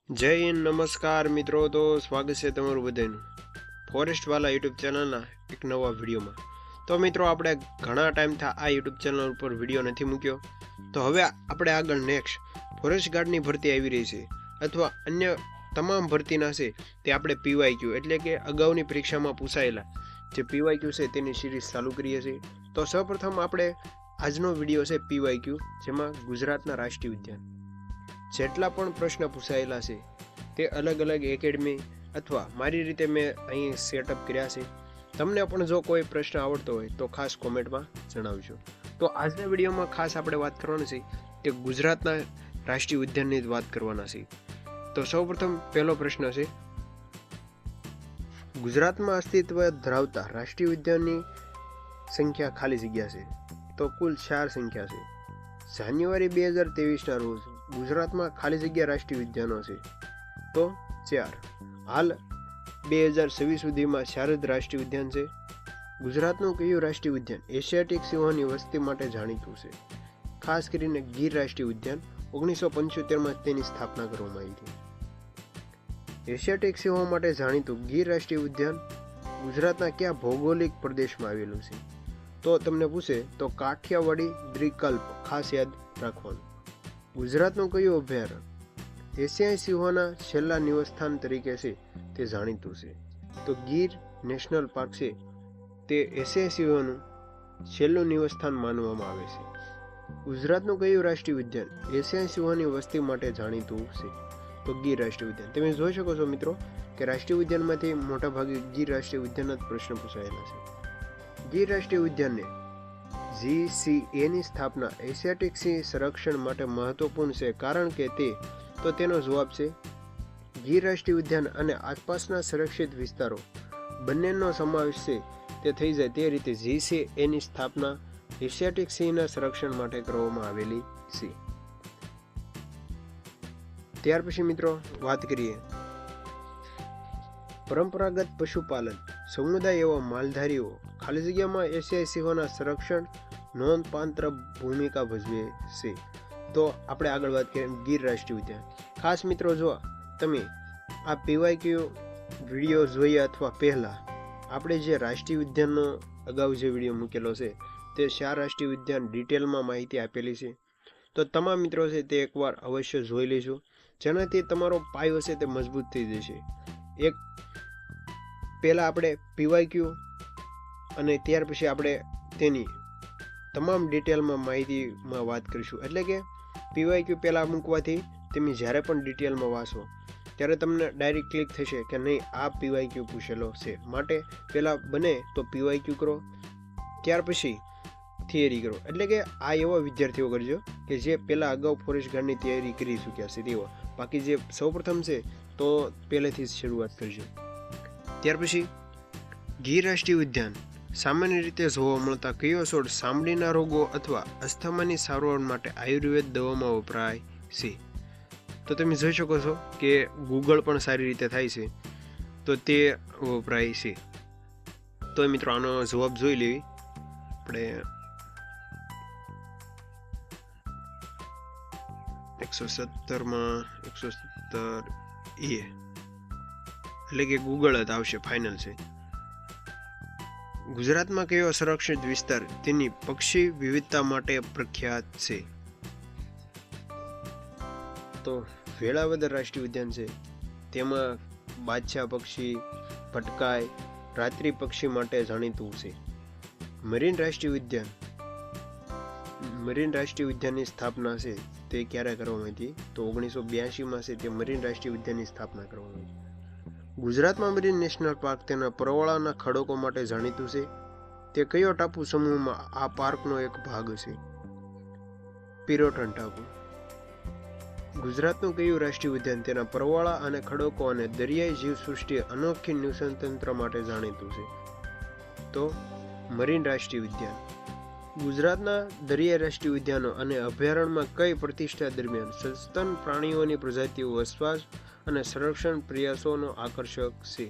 જય હિન્દ, નમસ્કાર મિત્રો. તો સ્વાગત છે તમારું બધાનું ફોરેસ્ટ વાલા યુટ્યુબ ચેનલના એક નવા વિડીયોમાં. તો મિત્રો, આપણે ઘણા ટાઈમથી આ યુટ્યુબ ચેનલ ઉપર વિડીયો નથી મૂક્યો, તો હવે આપણે આગળ નેક્સ્ટ ફોરેસ્ટ ગાર્ડની ભરતી આવી રહી છે અથવા અન્ય તમામ ભરતીના છે તે આપણે પીવાયક્યુ એટલે કે અગાઉની પરીક્ષામાં પૂછાયેલા જે પીવાયક્યુ છે તેની સિરીઝ ચાલુ કરીએ છીએ. તો સૌપ્રથમ આપણે આજનો વિડીયો છે પીવાયક્યુ, જેમાં ગુજરાતના રાષ્ટ્રીય ઉદ્યાન જેટલા પણ પ્રશ્ન પૂછાયેલા છે તે અલગ અલગ એકેડમી અથવા મારી રીતે મેં અહીં સેટઅપ કર્યા છે. તમને પણ જો કોઈ પ્રશ્ન આવડતો હોય તો ખાસ કોમેન્ટમાં જણાવજો. તો આજના વિડીયોમાં ખાસ આપણે વાત કરવાની છે કે ગુજરાતના રાષ્ટ્રીય ઉદ્યાનની જ વાત કરવાના છે. તો સૌપ્રથમ પહેલો પ્રશ્ન છે, ગુજરાતમાં અસ્તિત્વ ધરાવતા રાષ્ટ્રીય ઉદ્યાનની સંખ્યા ખાલી જગ્યા છે. તો કુલ 4 સંખ્યા છે. જાન્યુઆરી 2023ના રોજ ગુજરાતમાં ખાલી જગ્યા રાષ્ટ્રીય ઉદ્યાનો છે તો 4. હાલ 2026 સુધીમાં 4 જ રાષ્ટ્રીય ઉદ્યાન છે. ગુજરાતનું કયું રાષ્ટ્રીય ઉદ્યાન એશિયાટિક સિંહોની વસ્તી માટે જાણીતું છે? ખાસ કરીને ગીર રાષ્ટ્રીય ઉદ્યાન 1975માં તેની સ્થાપના કરવામાં આવી હતી. એશિયાટિક સિંહો માટે જાણીતું ગીર રાષ્ટ્રીય ઉદ્યાન ગુજરાતના કયા ભૌગોલિક પ્રદેશમાં આવેલું છે? તો તમને પૂછે તો કાઠિયાવાડી દ્વિકલ્પ ખાસ યાદ રાખવાનું. ગુજરાતનું કયું અભયારણ્ય એશિયાઈ સિંહોના છેલ્લા નિવાસસ્થાન તરીકે છે તે જાણીતું છે? તો ગીર નેશનલ પાર્ક છે તે એશિયાઈ સિંહોનું છેલ્લું નિવાસસ્થાન માનવામાં આવે છે. ગુજરાતનું કયું રાષ્ટ્રીય ઉદ્યાન એશિયાઈ સિંહોની વસ્તી માટે જાણીતું છે? તો ગીર રાષ્ટ્રીય ઉદ્યાન. તમે જોઈ શકો છો મિત્રો કે રાષ્ટ્રીય ઉદ્યાનમાંથી મોટાભાગે ગીર રાષ્ટ્રીય ઉદ્યાનના જ પ્રશ્ન પૂછાયેલા છે. ગીર રાષ્ટ્રીય ઉદ્યાનને GCAની સ્થાપના એશિયાટિક સિંહ સંરક્ષણ માટે મહત્વપૂર્ણ છે કારણ કે તેનો જવાબ છે ગીર રાષ્ટ્રીય ઉદ્યાન અને આસપાસના સંરક્ષિત વિસ્તારો બંનેનો સમાવેશ છે તે થઈ જાય તે રીતે GCAની સ્થાપના એશિયાટિક સિંહના સંરક્ષણ માટે કરવામાં આવેલી છે. ત્યાર પછી મિત્રો વાત કરીએ પરંપરાગત પશુપાલન સમુદાય એવા માલધારીઓ ખાલી જગ્યામાં એશિયાઈ સિંહોના સંરક્ષણ નોંધપાત્ર ભૂમિકા ભજવે છે. તો આપણે આગળ વાત કરીએ ગીર રાષ્ટ્રીય ઉદ્યાન. ખાસ મિત્રો, જો તમે આ પીવાયક્યુ વિડીયો જોઈએ અથવા પહેલાં આપણે જે રાષ્ટ્રીય ઉદ્યાનનો અગાઉ જે વિડીયો મૂકેલો છે તે 4 રાષ્ટ્રીય ઉદ્યાન ડિટેલમાં માહિતી આપેલી છે. તો તમામ મિત્રો છે તે એકવાર અવશ્ય જોઈ લેજો, જેનાથી તમારો પાયો છે તે મજબૂત થઈ જશે. એક પહેલાં આપણે પીવાયક્યુ અને ત્યાર પછી આપણે તેની તમામ ડિટેલમાં માહિતીમાં વાત કરીશું. એટલે કે પીવાયક્યુ પહેલાં મૂકવાથી તમે જ્યારે પણ ડિટેલમાં વાંચો ત્યારે તમને ડાયરેક્ટ ક્લિક થશે કે નહીં, આ પીવાયક્યુ પૂછેલો છે, માટે પહેલાં બને તો પીવાયક્યુ કરો, ત્યાર પછી થિયરી કરો. એટલે કે આ એવા વિદ્યાર્થીઓ કરજો કે જે પહેલાં અગાઉ ફોરેસ્ટ ગાર્ડની તૈયારી કરી ચૂક્યા છે તેઓ. બાકી જે સૌપ્રથમ છે તો પહેલેથી જ શરૂઆત કરજો. ત્યાર પછી ગીર રાષ્ટ્રીય ઉદ્યાન સામાન્ય રીતે જોવા મળતા કયો છોડ ચામડીના રોગો અથવા અસ્થમાની સારવાર માટે આયુર્વેદ દવામાં વપરાય છે? તો તમે જોઈ શકો છો કે ગૂગળ પણ સારી રીતે થાય છે તો તે વપરાય છે. તો મિત્રો આનો જવાબ જોઈ લેવી. આપણે 117 એટલે કે ગૂગલ જ આવશે, ફાઇનલ છે. ગુજરાતમાં કયો સંરક્ષિત વિસ્તાર તેની પક્ષી વિવિધતા માટે પ્રખ્યાત છે? તો વેળાવદર રાષ્ટ્રીય ઉદ્યાન છે, તેમાં બાદશાહ પક્ષી, ભટકાય, રાત્રિ પક્ષી માટે જાણીતું છે. મરીન રાષ્ટ્રીય ઉદ્યાનની સ્થાપના છે તે ક્યારે કરવામાં આવી? તો 1982માં છે તે મરીન રાષ્ટ્રીય ઉદ્યાનની સ્થાપના કરવામાં આવી. ગુજરાતમાં મરીન નેશનલ પાર્ક તેના પરવાળાના ખડકો માટે જાણીતું છે. તે કયો ટાપુ સમૂહમાં આ પાર્કનો એક ભાગ છે? પિરોટન ટાપુ. ગુજરાતનું કયું રાષ્ટ્રીય ઉદ્યાન તેના પરવાળા અને ખડકો અને દરિયાઈ જીવસૃષ્ટિ અનોખી નિવસનતંત્ર માટે જાણીતું છે? તો મરીન રાષ્ટ્રીય ઉદ્યાન. ગુજરાતના દરિયાઈ રાષ્ટ્રીય ઉદ્યાનો અને અભયારણ્યમાં કઈ પ્રતિષ્ઠા દરમિયાન સસ્તન પ્રાણીઓની પ્રજાતિઓ વસવાટ અને સંરક્ષણ પ્રયાસોનો આકર્ષક છે?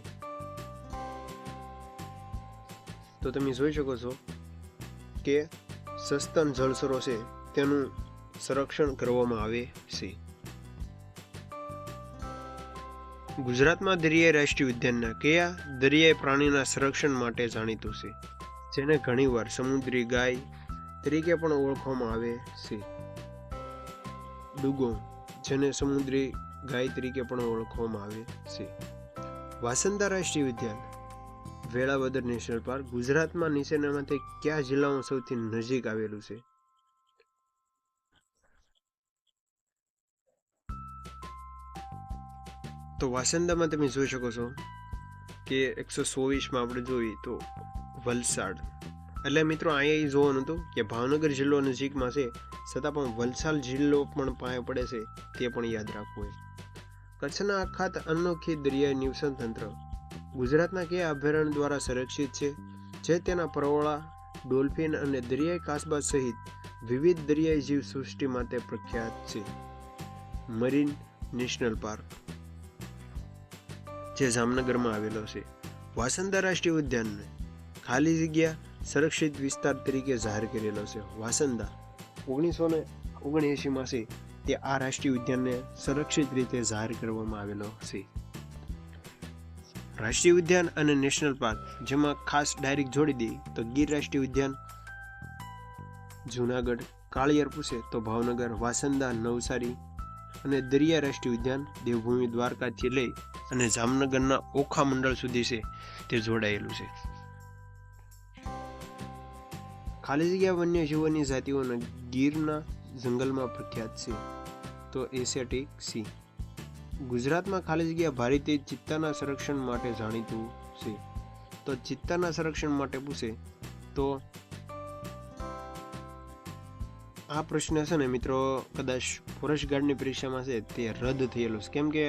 તો તમે જોઈ શકો છો કે સસ્તન જળચરો છે તેનું સંરક્ષણ કરવામાં આવે છે. ગુજરાતમાં દરિયાઈ રાષ્ટ્રીય ઉદ્યાનના કયા દરિયાઈ પ્રાણીના સંરક્ષણ માટે જાણીતું છે, જેને ઘણીવાર સમુદ્રી ગાય તરીકે પણ ઓળખવામાં આવે છે? ડુગોંગ, જેને સમુદ્રી ગાય તરીકે પણ ઓળખવામાં આવે છે. વાસંદા રાષ્ટ્રીય ઉદ્યાન, વેળાવદર નેશનલ પાર્ક ગુજરાતમાં નીચેનામાંથી કયા જિલ્લામાં સૌથી નજીક આવેલું છે? તો વાસંદામાં તમે જોઈ શકો છો કે 124માં આપણે જોઈએ તો વલસાડ. એટલે મિત્રો અહીંયા એ જોવાનું હતું કે ભાવનગર જિલ્લો નજીકમાં છે, છતાં પણ વલસાડ જિલ્લો પણ પાસે પડે છે, તે પણ યાદ રાખવું હોય. કચ્છના અખાત અનોખી દરિયાઈ નિવસન તંત્ર ગુજરાતના કયા અભયારણ્ય દ્વારા સંરક્ષિત છે, જે તેના પરવળા, ડોલ્ફિન અને દરિયાઈ કાચબા સહિત વિવિધ દરિયાઈ જીવ સૃષ્ટિ માટે પ્રખ્યાત છે? મરીન નેશનલ પાર્ક, જે જામનગરમાં આવેલો છે. વાસંદા રાષ્ટ્રીય ઉદ્યાનને ખાલી જગ્યા સંરક્ષિત વિસ્તાર તરીકે જાહેર કરેલો છે. વાસંદા 1979માં છે તે આ રાષ્ટ્રીય ઉદ્યાનને સંરક્ષિત રીતે જાહેર કરવામાં આવેલો છે. રાષ્ટ્રીય ઉદ્યાન અને નેશનલ પાર્ક જેમાં ખાસ ડાયરેક્ટ જોડી દઈએ તો ગીર રાષ્ટ્રીય ઉદ્યાન જુનાગઢ, કાળિયાર પૂછે તો ભાવનગર, વાસંદા નવસારી અને દરિયા રાષ્ટ્રીય ઉદ્યાન દેવભૂમિ દ્વારકાથી લઈ અને જામનગરના ઓખા મંડળ સુધી છે તે જોડાયેલું છે. ખાલી જગ્યા વન્યજીવોની જાતિઓના ગીરના જંગલમાં પ્રખ્યાત છે તો એશિયાટિક સી. ગુજરાતમાં ખાલી જગ્યા ભારતીય ચિત્તાના સંરક્ષણ માટે જાણીતું છે, તો ચિત્તાના સંરક્ષણ માટે પૂછે તો આ પ્રશ્ન છે ને મિત્રો કદાચ ફોરેસ્ટ ગાર્ડની પરીક્ષામાં છે તે રદ થયેલો છે, કેમ કે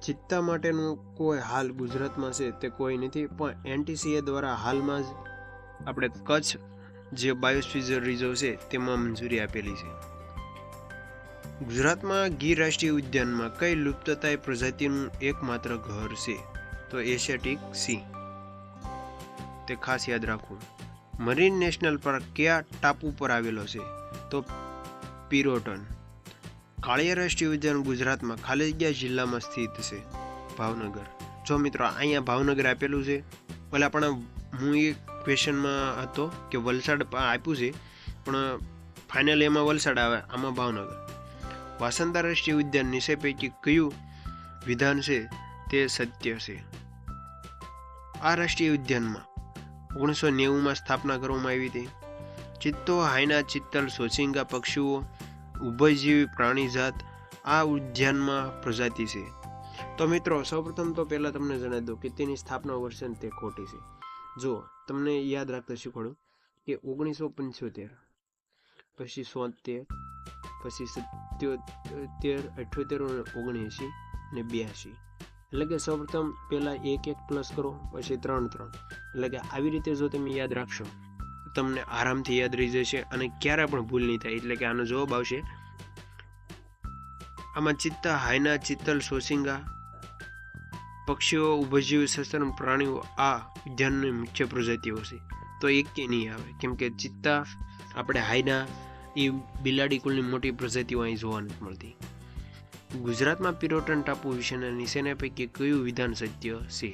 ચિત્તા માટેનું કોઈ હાલ ગુજરાતમાં છે તે કોઈ નથી, પણ NTCA દ્વારા હાલમાં જ આપણે કચ્છ જે બાયોસ્ફિયર રિઝર્વ છે તેમાં મંજૂરી આપેલી છે. ગુજરાતમાં ગીર રાષ્ટ્રીય ઉદ્યાનમાં કઈ લુપ્તતાય પ્રજાતિનું એકમાત્ર ઘર છે? તો એશિયાટિક સી. તે ખાસ યાદ રાખવું. મરીન નેશનલ પાર્ક કયા ટાપુ પર આવેલો છે? તો પિરોટન. કાળિયાર રાષ્ટ્રીય ઉદ્યાન ગુજરાતમાં ખાલી જગ્યા જિલ્લામાં સ્થિત છે? ભાવનગર. જો મિત્રો અહીંયા ભાવનગર આપેલું છે, પેલા પણ હું એક ક્વેશ્ચનમાં હતો કે વલસાડ આપ્યું છે, પણ ફાઇનલ એમાં વલસાડ આવે, આમાં ભાવનગર. વાસંદા રાષ્ટ્રીય ઉદ્યાન નીચે પૈકી કયું વિધાન છે તે સત્ય છે? આ રાષ્ટ્રીય ઉદ્યાનમાં 1990માં સ્થાપના કરવામાં આવી હતી. ચિત્તો, હાયના, ચિત્તલ, સોચિંગા પક્ષીઓ, ઉભયજીવી પ્રાણીજાત આ ઉદ્યાનમાં પ્રજાતિ છે. તો મિત્રો સૌપ્રથમ તો પહેલા તમને જણાવી દઉં કે તેની સ્થાપના વર્ષ તે ખોટી છે. જો તમને યાદ રાખતા શીખવાડું કે 1975, પછી 73, પછી 77, 78, 79 અને 82. એટલે કે સૌપ્રથમ પહેલા 1 પ્લસ કરો, પછી 3, એટલે કે આવી રીતે જો તમે યાદ રાખશો તમને આરામથી યાદ રહી જશે અને ક્યારે પણ ભૂલ નહીં થાય. એટલે કે આનો જવાબ આવશે આમાં ચિત્તા, હાયના, ચિત્તલ, સોસિંગા પક્ષીઓ, ઉભયજીવી સસ્તન પ્રાણીઓ આ ઉદ્યાનની મુખ્ય પ્રજાતિઓ છે. તો એક કે નહીં આવે, કેમ કે ચિત્તા, આપણે હાયના એ બિલાડી કુલની મોટી પ્રજાતિઓ અહીં જોવા નથી મળતી. ગુજરાતમાં પિરોટન ટાપુ વિશેના નીચેના પૈકી કયું વિધાન સત્ય છે?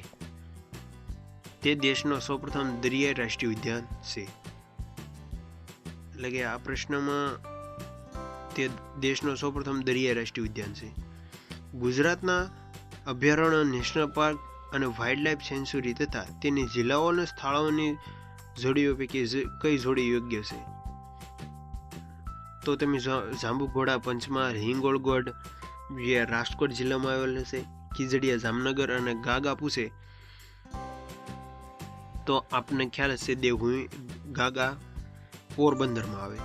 તે દેશનો સૌપ્રથમ દરિયાઈ રાષ્ટ્રીય ઉદ્યાન છે. એટલે કે આ પ્રશ્નમાં તે દેશનો સૌપ્રથમ દરિયાઈ રાષ્ટ્રીય ઉદ્યાન છે. ગુજરાતના અભયારણ્ય, નેશનલ પાર્ક અને વાઇલ્ડલાઇફ સેન્ચ્યુરી તથા તેની જિલ્લાઓ અને સ્થળોની જોડીઓ પૈકી કઈ જોડી યોગ્ય છે? તો તમે જાંબુઘોડા પંચમહાલ, હિંગોળગઢ જે રાજકોટ જિલ્લામાં આવેલ છે, ખીજડીયા જામનગર અને ગાગા પૂછે તો આપને ખ્યાલ હશે દેવભૂમિ ગાગા પોરબંદરમાં આવે.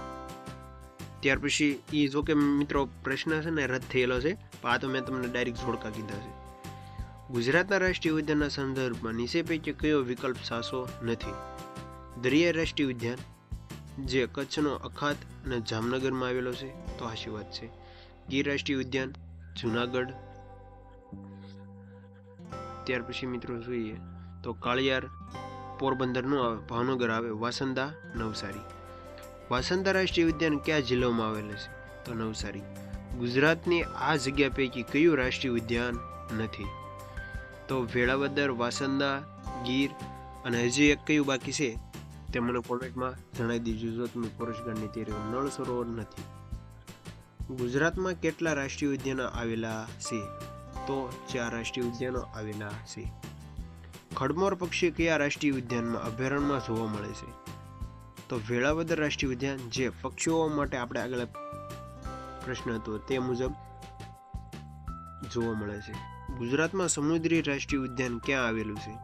ત્યાર પછી એ જો કે મિત્રો પ્રશ્ન છે ને રદ થયેલો છે, પણ આ તો મેં તમને ડાયરેક્ટ જોડકા કીધા છે. ગુજરાતના રાષ્ટ્રીય ઉદ્યાનના સંદર્ભમાં નીચે પૈકી કયો વિકલ્પ સાચો નથી? દરિયાઈ રાષ્ટ્રીય ઉદ્યાન જે કચ્છનો અખાત અને જામનગરમાં આવેલો છે, તો સાચી વાત છે. ગીર રાષ્ટ્રીય ઉદ્યાન જુનાગઢ. ત્યાર પછી મિત્રો જોઈએ તો કાળિયાર પોરબંદરનું આવે, ભાવનગર આવે, વાસંદા નવસારી. વાસંદા રાષ્ટ્રીય ઉદ્યાન કયા જિલ્લામાં આવેલું છે? તો નવસારી. ગુજરાતની આ જગ્યા પૈકી કયું રાષ્ટ્રીય ઉદ્યાન નથી? તો વેળાવદર, વાસંદા, ગીર અને હજી એક કયું બાકી છે તે મને કોમેન્ટમાં જણાવી દેજો. જો તમે ફોરેસ્ટ ગાર્ડની તૈયારી નળ સરોવર નથી. ગુજરાતમાં કેટલા રાષ્ટ્રીય ઉદ્યાનો આવેલા છે? તો 4 રાષ્ટ્રીય ઉદ્યાનો આવેલા છે. ખડમોર પક્ષી કયા રાષ્ટ્રીય ઉદ્યાનમાં અભયારણ્યમાં જોવા મળે છે? તો વેળાવદર રાષ્ટ્રીય ઉદ્યાન, જે પક્ષીઓ માટે આપણે આગળ પ્રશ્ન હતો તે મુજબ જોવા મળે છે. ગુજરાતમાં સમુદ્રી રાષ્ટ્રીય ઉદ્યાન ક્યાં આવેલું છે?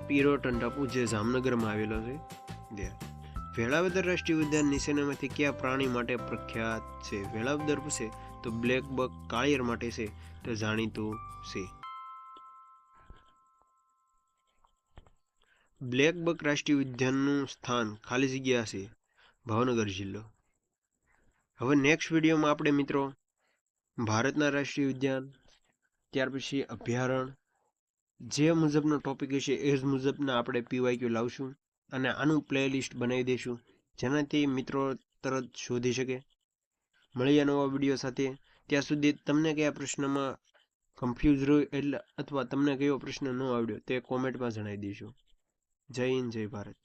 પિરોટન ટાપુ, જે જામનગરમાં આવેલો છે. વેળાવદર રાષ્ટ્રીય ઉદ્યાન નીચેનામાંથી કયા પ્રાણી માટે પ્રખ્યાત છે? વેળાવદર પૂછે તો બ્લેક બક કાળિયર માટે છે તો જાણીતું છે. બ્લેક બક રાષ્ટ્રીય ઉદ્યાનનું સ્થાન ખાલી જગ્યા છે ભાવનગર જિલ્લો. હવે નેક્સ્ટ વિડીયોમાં આપણે મિત્રો ભારતના રાષ્ટ્રીય ઉદ્યાન, ત્યાર પછી અભયારણ્ય, જે મુજબનો ટોપિક હશે એ જ મુજબના આપણે પીવાયક્યુ લાવશું અને આનું પ્લેલિસ્ટ બનાવી દઈશું, જેનાથી મિત્રો તરત શોધી શકે. મળીએ નવા વિડીયો સાથે. ત્યાં સુધી તમને કયા પ્રશ્નમાં કન્ફ્યુઝ રહ્યું એટલે અથવા તમને કયો પ્રશ્ન ન આવડ્યો તે કોમેન્ટમાં જણાવી દઈશું. જય હિન્દ, જય ભારત.